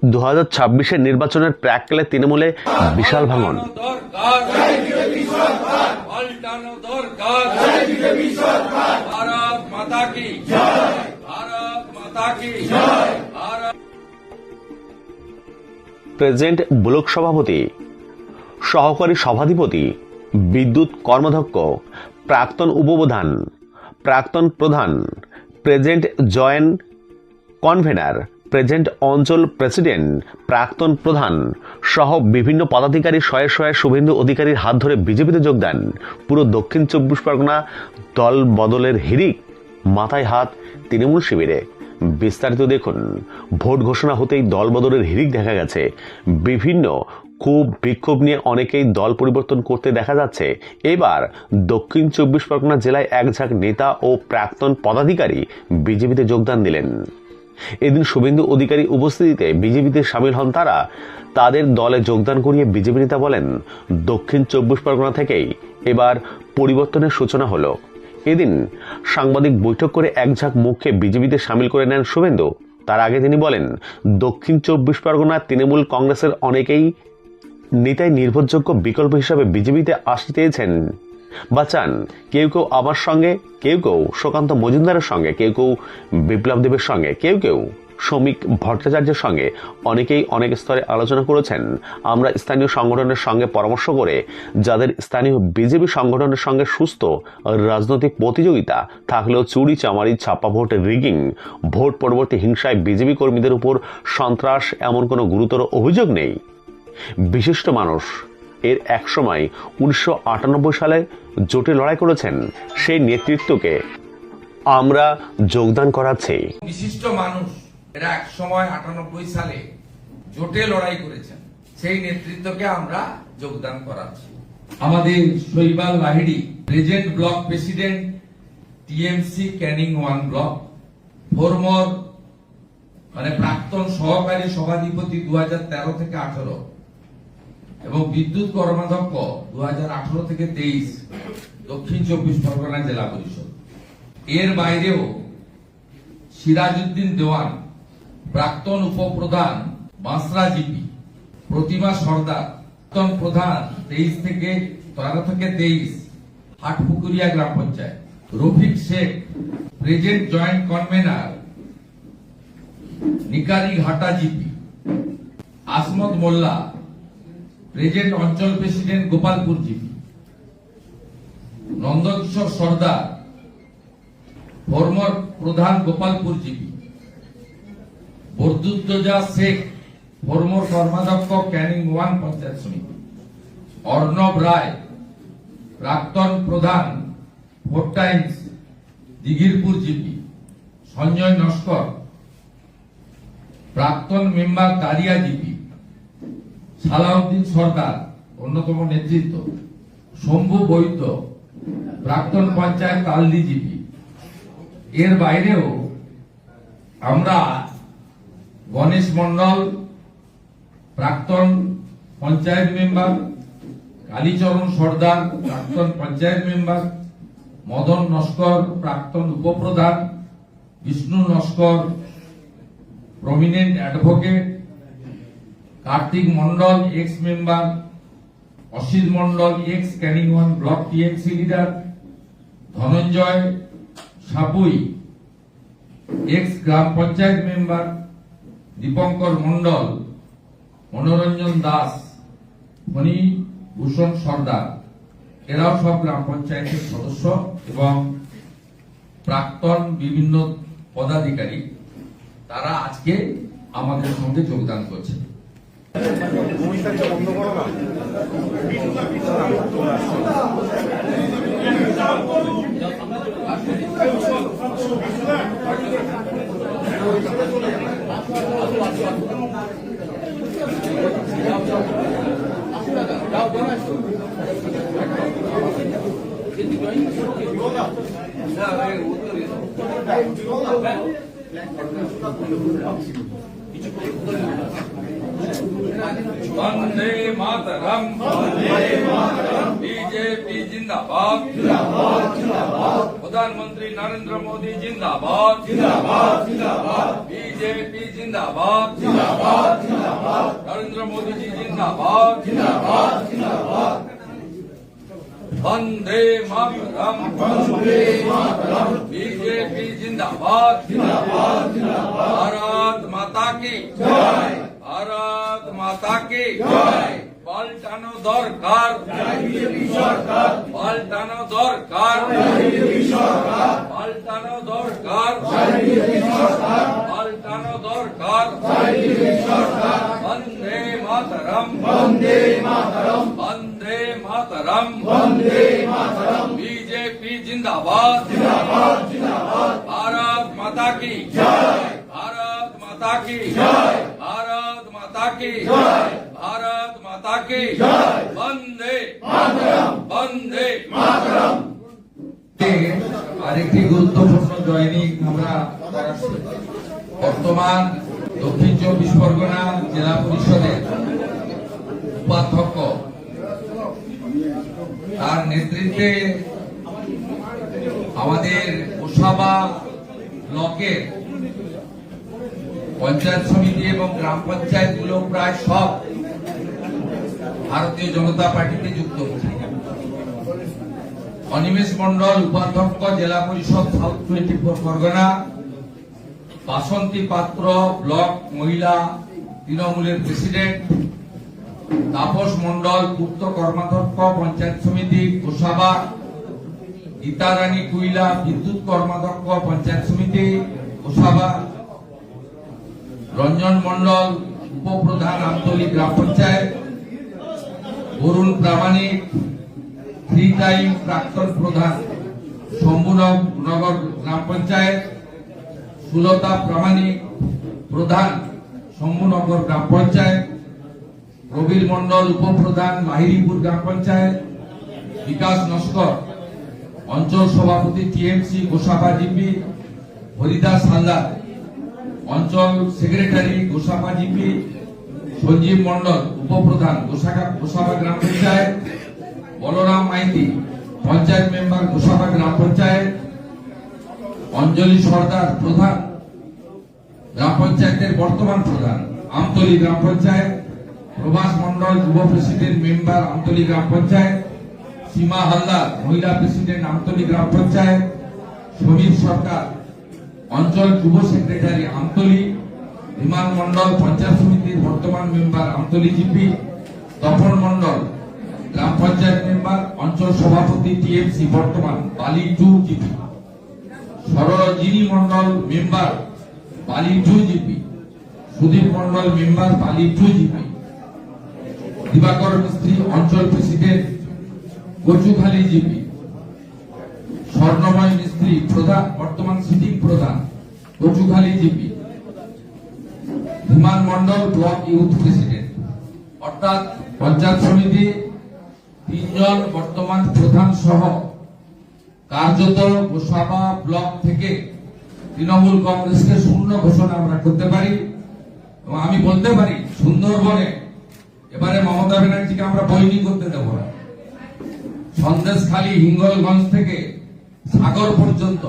2026-এর নির্বাচনের প্রাক্কালে তৃণমূলে বিশাল ভাঙন। প্রেজেন্ট ব্লক সভাপতি, সহকারী সভাধিপতি, বিদ্যুৎ কর্মাধ্যক্ষ, প্রাক্তন উপপ্রধান, প্রাক্তন প্রধান, প্রেজেন্ট জয়েন্ট কনভেনার, প্রেজেন্ট অঞ্চল প্রেসিডেন্ট, প্রাক্তন প্রধান সহ বিভিন্ন পদাধিকারী শয়ে শয়ে শুভেন্দু অধিকারীর হাত ধরে বিজেপিতে যোগদান। পুরো দক্ষিণ 24 পরগনা দল বদলের হিড়িক, মাথায় হাত তৃণমূল শিবিরে। বিস্তারিত দেখুন। ভোট ঘোষণা হতেই দল বদলের হিড়িক দেখা গেছে। বিভিন্ন খুব বিক্ষোভ নিয়ে অনেকেই দল পরিবর্তন করতে দেখা যাচ্ছে। এবার দক্ষিণ 24 পরগনা জেলায় এক ঝাঁক নেতা ও প্রাক্তন পদাধিকারী বিজেপিতে যোগদান দিলেন। এদিন শুভেন্দু অধিকারী উপস্থিতিতে বিজেপিতে সামিল হন তারা। তাদের দলে যোগদান করিয়ে বিজেপি নেতা বলেন, দক্ষিণ 24 পরগনা থেকেই এবার পরিবর্তনের সূচনা হলো। এদিন সাংবাদিক বৈঠক করে এক ঝাঁক মুখকে বিজেপিতে সামিল করে নেন শুভেন্দু। তার আগে তিনি বলেন, দক্ষিণ 24 পরগনা তৃণমূল কংগ্রেসের অনেকেই নেতাই নির্ভরযোগ্য বিকল্প হিসাবে বিজেপিতে আসতে চেয়েছেন বা চান। কেউ কেউ আমার সঙ্গে, কেউ কেউ সুকান্ত মজুমদারের সঙ্গে, কেউ কেউ বিপ্লব দেবের সঙ্গে, কেউ কেউ শ্রমিক ভট্টাচার্যের সঙ্গে, অনেকেই অনেক স্তরে আলোচনা করেছেন। আমরা স্থানীয় সংগঠনের সঙ্গে পরামর্শ করে যাদের স্থানীয় বিজেপি সংগঠনের সঙ্গে সুস্থ রাজনৈতিক প্রতিযোগিতা থাকলেও চুরি চামারি, ছাপ্পা ভোট, রিগিং, ভোট পরবর্তী হিংসায় বিজেপি কর্মীদের উপর সন্ত্রাস এমন কোনো গুরুতর অভিযোগ নেই। বিশিষ্ট মানুষ এর এক সময় 1998 সালে জোটে লড়াই করেছেন, সেই নেতৃত্বকে আমরা যোগদান করাচ্ছি। বিশিষ্ট মানুষ এরা এক সময় 98 সালে জোটে লড়াই করেছেন, সেই নেতৃত্বকে আমরা যোগদান করাচ্ছি। আমাদের Shaibal Lahiri, present block president, TMC Canning 1 block, former মানে প্রাক্তন সহকারী সভাধিপতি 2013 থেকে 18 এবং বিদ্যুৎ কর্মাধ্যক্ষ 2018 থেকে 23 দক্ষিণ 24 পরগনা জেলা পরিষদ। এর বাইরেও সিরাজউদ্দিন দেওয়ান, প্রাক্তন উপপ্রধান বাঁশরা জিপি, প্রতিমা সর্দার, প্রাক্তন প্রধান 13 থেকে 23 হাটপুকুরিয়া গ্রাম panchayat, Rafiq Sheikh, present joint convener Nikarighata GP, Asmat Molla, present অঞ্চল president Gopalpur GP, Nandakishore Sardar, former প্রধান গোপালপুর জিপি, বরদুদ্দোজা শেখ, ফরমর কর্মাধ্যক্ষ ক্যানিং 1 পঞ্চায়েত সমিতি, অর্ণব রায়, প্রাক্তন প্রধান both times Dighirpur GP, Sanjay Naskar, প্রাক্তন মেম্বার দারিয়া জিপি, সালাউদ্দিন সরকার অন্যতম নেতৃত্ব, শম্ভু বৈদ্য, প্রাক্তন পঞ্চায়েত তালদি জিপি। এর বাইরেও আমরা গণেশ মন্ডল, প্রাক্তন পঞ্চায়েত মেম্বার, কালীচরণ সর্দার, প্রাক্তন পঞ্চায়েত মেম্বার, মদন নস্কর, প্রাক্তন উপপ্রধান, Bishnu Naskar, prominent advocate, Kartik Mondal, ex member, Asit Mondal, ex Canning 1 block TMC leader, Dhananjay Sapui, ex গ্রাম পঞ্চায়েত মেম্বার, দীপঙ্কর মন্ডল, মনোরঞ্জন দাস, ফণী ভূষণ সর্দার, এরাও সব গ্রাম পঞ্চায়েতের সদস্য এবং প্রাক্তন বিভিন্ন পদাধিকারী। তারা আজকে আমাদের সঙ্গে যোগদান করছে। वंदे मातरम, बीजेपी जिंदाबाद, प्रधानमंत्री नरेंद्र मोदी जिंदाबाद, बीजेपी जिंदाबाद। नरेंद्र मोदी जी जिंदाबाद वंदे मातरम बीजेपी जिंदाबाद भारत माता की भारत माता की পাল্টানো দরকার পাল্টানো দরকার পাল্টানো দরকার পাল্টানো দরকার বন্দে মাতরম বন্দে মাতরম বিজেপি জিন্দাবাদ भारत माता की भारत माता की भारत माता की भारत माता की वंदे वंदे আরেকটি গুরুত্বপূর্ণ জয়নিং আমরা বর্তমান দক্ষিণ 24 পরগনা জেলা পরিষদের উপাধ্যক্ষ তার নেতৃত্বে আমাদের গোসাবা ব্লকের পঞ্চায়েত সমিতি এবং গ্রাম পঞ্চায়েত গুলো প্রায় সব ভারতীয় জনতা পার্টিতে যুক্ত হচ্ছে। অনিমেষ মন্ডল উপাধ্যক্ষ জেলা পরিষদ সাউথ 24 পরগনা, বাসন্তী পাত্র ব্লক মহিলা তৃণমূলের প্রেসিডেন্ট, তাপস মন্ডল পূর্ত কর্মাধ্যক্ষ পঞ্চায়েত সমিতি গোসাবা, গীতারানী কুইলা বিদ্যুৎ কর্মাধ্যক্ষ পঞ্চায়েত সমিতি গোসাবা, রঞ্জন মন্ডল উপপ্রধান আমতলী গ্রাম পঞ্চায়েত, বরুণ প্রামাণিক থ্রি টাইম প্রাক্তন প্রধান শম্ভুনগর গ্রাম পঞ্চায়েত, সুলতা প্রামাণিক প্রধান শম্ভুনগর গ্রাম পঞ্চায়েত, প্রবীর মন্ডল উপপ্রধান লাহিড়িপুর গ্রাম পঞ্চায়েত, বিকাশ নস্কর অঞ্চল সভাপতি টিএমসি গোসাবা জিপি, হরিদাস হালদার অঞ্চল সেক্রেটারি গোসাবা জিপি, সঞ্জীব মন্ডল উপপ্রধান গোসাবা গ্রাম পঞ্চায়েত, বলরাম মাইতি পঞ্চায়েত মেম্বার গোসাবা গ্রাম পঞ্চায়েত, অঞ্জলি সর্দার প্রধান গ্রাম পঞ্চায়েতের বর্তমান প্রধান আমতলী গ্রাম পঞ্চায়েত, প্রভাস মন্ডল যুব প্রেসিডেন্ট মেম্বার আমতলী গ্রাম পঞ্চায়েত, সীমা হালদার মহিলা প্রেসিডেন্ট আমতলী গ্রাম পঞ্চায়েত, সমীর সরকার অঞ্চল যুব সেক্রেটারি আমতলী, বিমান মন্ডল পঞ্চায়েত সমিতির বর্তমান মেম্বার আমতলী জিপি, তপন মন্ডল গ্রাম পঞ্চায়েত মেম্বার অঞ্চল সভাপতি টিএমসি বর্তমান বালি 2 জিপি, সরোজিনী মন্ডল মেম্বার বালি 2 জিপি, সুদীপ মন্ডল মেম্বার বালি 2 জিপি, দিবাকর মিস্ত্রি অঞ্চল প্রেসিডেন্ট কচুখালী জিপি, স্বর্ণময় মিস্ত্রি প্রধান বর্তমান সিটিং প্রধান কচুখালী জিপি, বিমান মন্ডল ব্লক ইউথ প্রেসিডেন্ট। অর্থাৎ পঞ্চায়েত সমিতি 3 জন বর্তমান প্রধান সহ কার্যত গোসাবা ব্লক থেকে তৃণমূল কংগ্রেসকে শূন্য ঘোষণা আমরা করতে পারি এবং আমি বলতে পারি সুন্দরবনে এবারে মমতা ব্যানার্জিকে আমরা বৈনি করতে দেব না। সন্দেশখালী হিঙ্গলগঞ্জ থেকে সাগর পর্যন্ত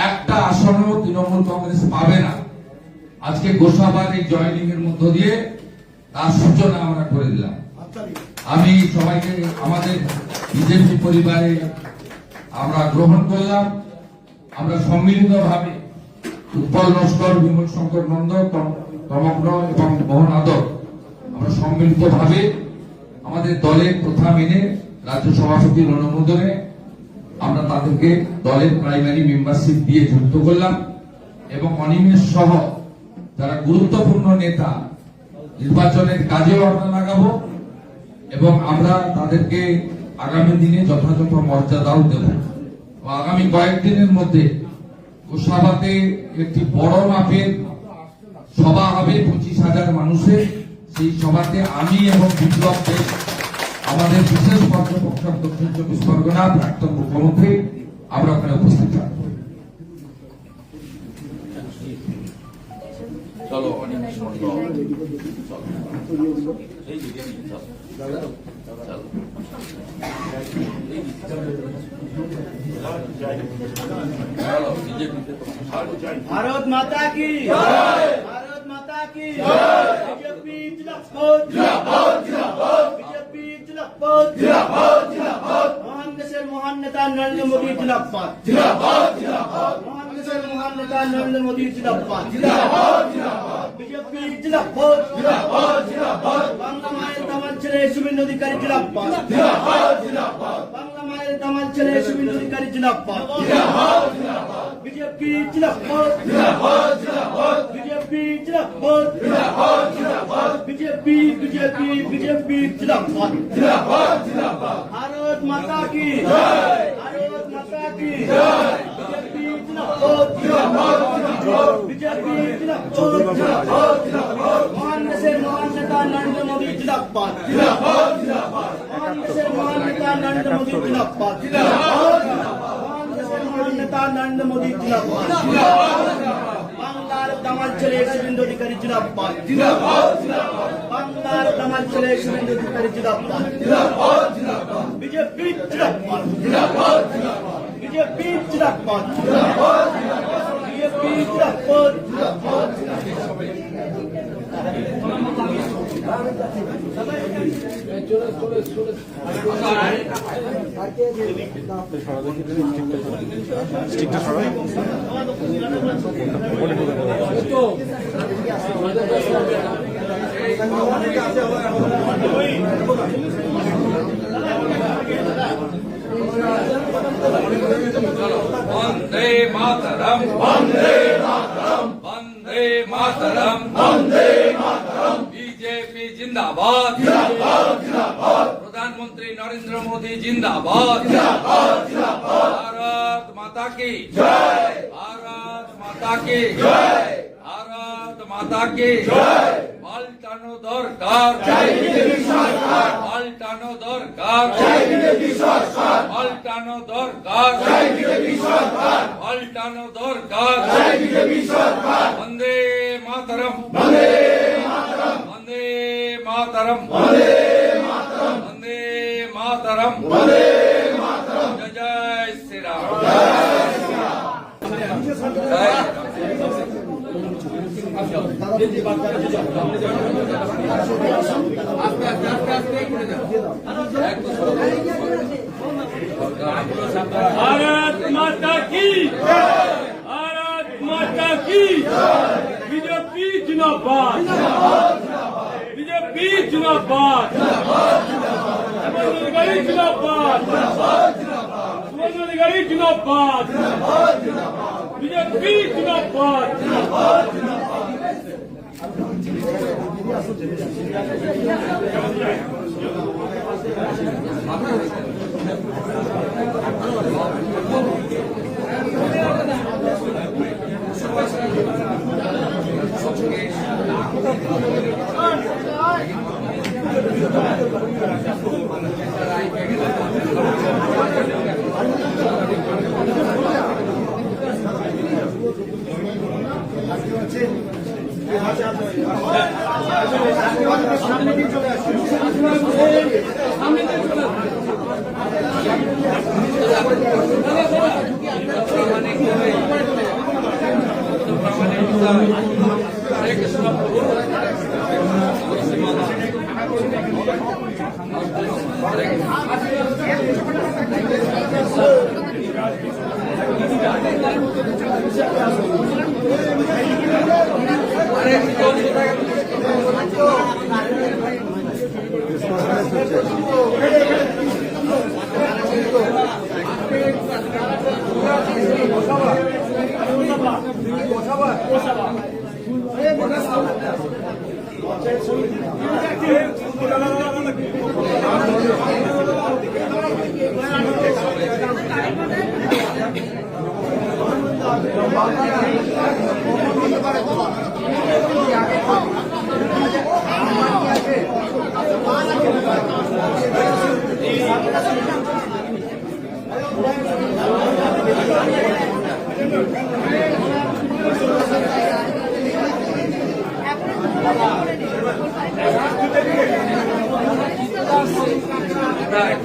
একটা আসনও তৃণমূল কংগ্রেস পাবে না। আজকে গোসাবার এই জয়নিং এর মধ্য দিয়ে তার সূচনা আমরা করে দিলাম। আমি সবাইকে আমাদের বিজেপি পরিবারে আমরা গ্রহণ করলাম। আমরা সম্মিলিতভাবে উৎপল নস্কর, বিমল শঙ্কর নন্দ, তমগ্ন এবং মোহন আদর আমরা সম্মিলিতভাবে আমাদের দলের প্রথা মেনে রাজ্য সভাপতির অনুমোদনে আমরা তাদেরকে দলের প্রাইমারি মেম্বারশিপ দিয়ে যুক্ত করলাম এবং অনিমেষ সহ যারা গুরুত্বপূর্ণ নেতা নির্বাচনের কাজেও আমরা লাগাবো এবং আমরা তাদেরকে আগামী দিনে যথাযথ মর্যাদাও দেব। আগামী কয়েকদিনের মধ্যে গোসাবাতে একটি বড় মাপের সভা হবে 25,000 মানুষের। সেই সভাতে আমি এবং বিপ্লব দেশ আমাদের বিশেষ পর্যবেক্ষক দক্ষিণ 24 পরগনা প্রাক্তন মুখ্যমন্ত্রী আমরা ওখানে উপস্থিত থাকবো। চলো অনিমেষ মন্ডল भारत माता की भारत माता की बीजेपी মহান দেশের মহান নেতা নরেন্দ্র মোদী জিন্দাবাদ। মহান দেশের মহান নেতা নরেন্দ্র মোদী জিন্দাবাদ। বিজেপি জিন্দাবাদ। বাংলা মায়ের দামাল ছেলে শুভেন্দু অধিকারী জিন্দাবাদ। বাংলা মায়ের দামাল ছেলে শুভেন্দু অধিকারী জিন্দাবাদ। বিজেপি জিন্দাবাদ। বিজেপি জিন্দাবাদ। বিজেপি বিজেপি বিজেপি জিন্দাবাদ। भारत माता की जय। भारत माता की जय। बीजेपी जिंदाबाद। बीजेपी जिंदाबाद। महान देशेर महान नेता नरेंद्र मोदी जिंदाबाद। महान देशेर महान नेता नरेंद्र मोदी जिंदाबाद। महान देशेर महान नेता नरेंद्र मोदी जिंदाबाद। বাংলার দামাল ছেলে শুভেন্দু অধিকারী জিন্দাবাদ। বাংলার দামাল ছেলে শুভেন্দু অধিকারী জিন্দাবাদ। বিজেপি জিন্দাবাদ। বিজেপি জিন্দাবাদ। বিজেপি জিন্দাবাদ। वंदे मातरम वंदे मातरम वंदे मातरम वंदे मातरम बीजेपी जिंदाबाद जिंदाबाद जिंदाबाद प्रधानमंत्री नरेंद्र मोदी जिंदाबाद जिंदाबाद जिंदाबाद भारत माता की जय भारत माता की जय भारत माता की जय পাল্টানো দরকার জয় বিজেপি সরকার পাল্টানো দরকার জয় বিজেপি সরকার পাল্টানো দরকার জয় বিজেপি সরকার পাল্টানো দরকার জয় বিজেপি সরকার বন্দে মাতরম বন্দে মাতরম বন্দে মাতরম বন্দে মাতরম বন্দে মাতরম বন্দে মাতরম জয় জয় শ্রী রাম জয় শ্রী রাম জয় भारत माता की भारत माता की बीजेपी जिंदाबाद बीजेपी जिंदाबाद शुभेंदु अधिकारी जिंदाबाद शुभेंदु अधिकारी जिंदाबाद बीजेपी जिंदाबाद Right.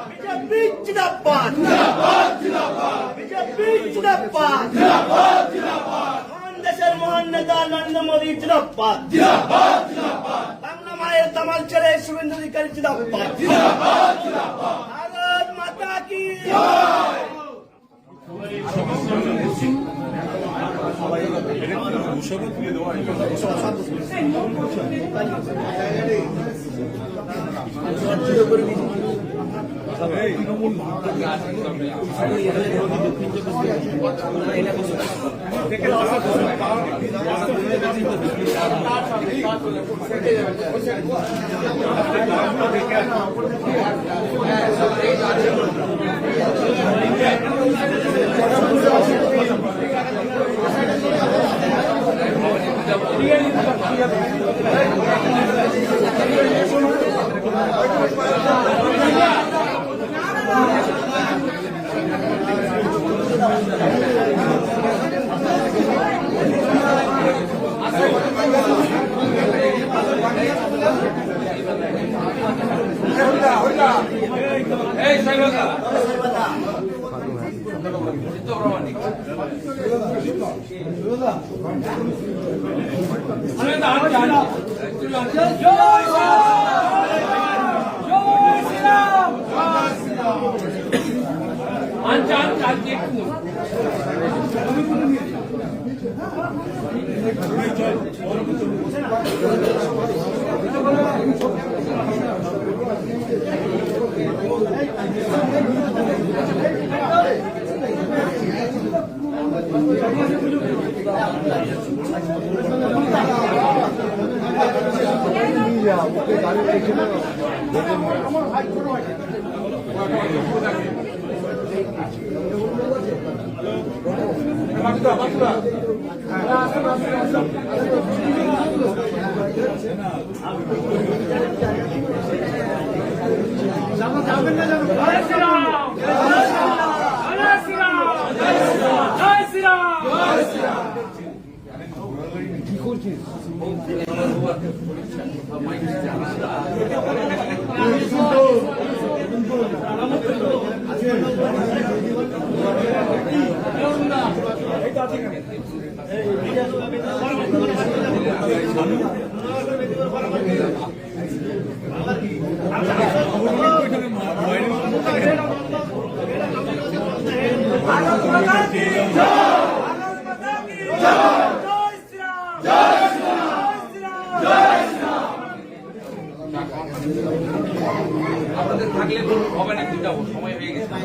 বিজেপি জিন্দাবাদ বিজেপি জিন্দাবাদ মহান দেশের মহান নেতা নরেন্দ্র মোদী জিন্দাবাদ বাংলা মায়ের তামাল ছেড়ে শুভেন্দু অধিকারী জিন্দাবাদ ভারত মাতা কি এই সৈবতা চিত্তপ্রমাণিক আপনাদের থাকলে হবে না, সময় হয়ে গেছে।